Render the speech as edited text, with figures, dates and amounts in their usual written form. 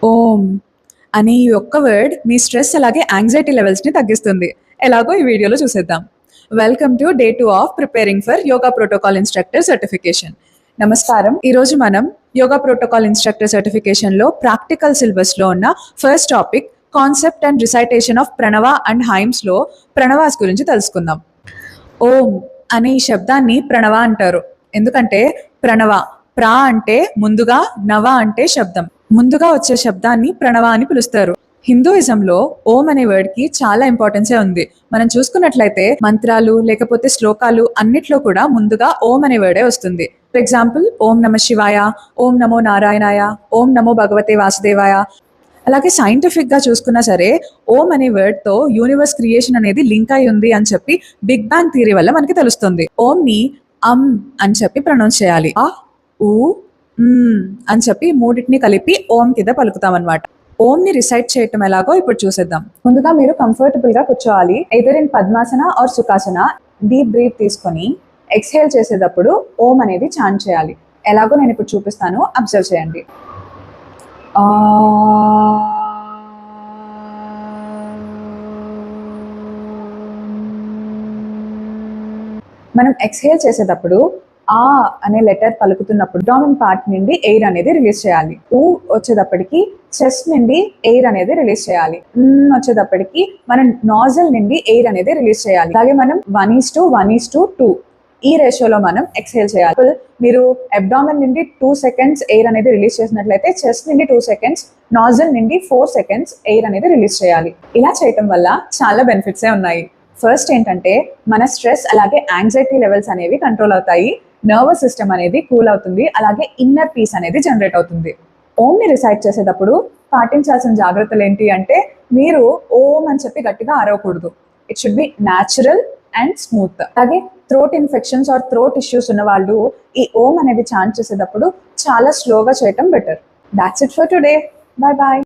ఓం అనే ఈ ఒక్క వర్డ్ మీ స్ట్రెస్ అలాగే యాంగ్జైటీ లెవెల్స్ని తగ్గిస్తుంది. ఎలాగో ఈ వీడియోలో చూసేద్దాం. Welcome to day 2 of preparing for yoga protocol instructor certification. నమస్కారం. ఈరోజు మనం యోగా ప్రోటోకాల్ ఇన్స్ట్రక్టర్ సర్టిఫికేషన్లో ప్రాక్టికల్ సిలబస్లో ఉన్న first topic concept and recitation of Pranava and హైమ్స్లో ప్రణవాస్ గురించి తెలుసుకుందాం. ఓం అనే ఈ శబ్దాన్ని ప్రణవ అంటారు. ఎందుకంటే ప్రణవ ప్రా అంటే ముందుగా, నవ అంటే శబ్దం. ముందుగా వచ్చే శబ్దాన్ని ప్రణవ అని పిలుస్తారు. హిందూయిజంలో ఓం అనే వర్డ్ కి చాలా ఇంపార్టెన్సే ఉంది. మనం చూసుకున్నట్లయితే మంత్రాలు లేకపోతే శ్లోకాలు అన్నిట్లో కూడా ముందుగా ఓం అనే వర్డే వస్తుంది. ఫర్ ఎగ్జాంపుల్ ఓం నమ శివాయ, ఓం నమో నారాయణాయ, ఓం నమో భగవతే వాసుదేవాయ. అలాగే సైంటిఫిక్ గా చూసుకున్నా సరే ఓం అనే వర్డ్ తో యూనివర్స్ క్రియేషన్ అనేది లింక్ అయి ఉంది అని చెప్పి బిగ్ బ్యాంగ్ థియరీ వల్ల మనకి తెలుస్తుంది. ఓం ని అని చెప్పి ప్రొనౌన్స్ చేయాలి. ఆ ఊ అని చెప్పి మూడింటిని కలిపి ఓం కింద పలుకుతాం అనమాట. ఓం ని రిసైట్ చేయటం ఎలాగో ఇప్పుడు చూసేద్దాం. ముందుగా మీరు కంఫర్టబుల్ గా కూర్చోవాలి. Either in Padmasana or Sukhasana. Deep breath తీసుకొని ఎక్స్హేల్ చేసేటప్పుడు ఓం అనేది చాంట్ చేయాలి. ఎలాగో నేను ఇప్పుడు చూపిస్తాను, అబ్జర్వ్ చేయండి. మనం ఎక్స్హేల్ చేసేటప్పుడు ఆ అనే లెటర్ పలుకుతున్నప్పుడు డామిన్ పార్ట్ నుండి ఎయిర్ అనేది రిలీజ్ చేయాలి. ఊ వచ్చేటప్పటికి చెస్ట్ నుండి ఎయిర్ అనేది రిలీజ్ చేయాలి. వచ్చేటప్పటికి మనం నాజల్ నుండి ఎయిర్ అనేది రిలీజ్ చేయాలి. అలాగే మనం 1:1:2 ఈ రేషియోలో మనం ఎక్స్హేల్ చేయాలి. మీరు అబ్డామిన్ నుండి 2 seconds ఎయిర్ అనేది రిలీజ్ చేసినట్లయితే చెస్ట్ నుండి 2 seconds, నాజల్ నుండి 4 seconds ఎయిర్ అనేది రిలీజ్ చేయాలి. ఇలా చేయటం వల్ల చాలా బెనిఫిట్సే ఉన్నాయి. ఫస్ట్ ఏంటంటే మన స్ట్రెస్ అలాగే యాంగ్జైటీ లెవెల్స్ అనేవి కంట్రోల్ అవుతాయి. నర్వస్ సిస్టమ్ అనేది కూల్ అవుతుంది. అలాగే ఇన్నర్ పీస్ అనేది జనరేట్ అవుతుంది. ఓంని రిసైట్ చేసేటప్పుడు పాటించాల్సిన జాగ్రత్తలు ఏంటి అంటే మీరు ఓం అని చెప్పి గట్టిగా అరవకూడదు. It should be natural and smooth. అలాగే throat infections or throat issues ఉన్న వాళ్ళు ఈ ఓం అనేది చాంట్ చేసేటప్పుడు చాలా స్లోగా చేయటం better. That's it for today. Bye bye.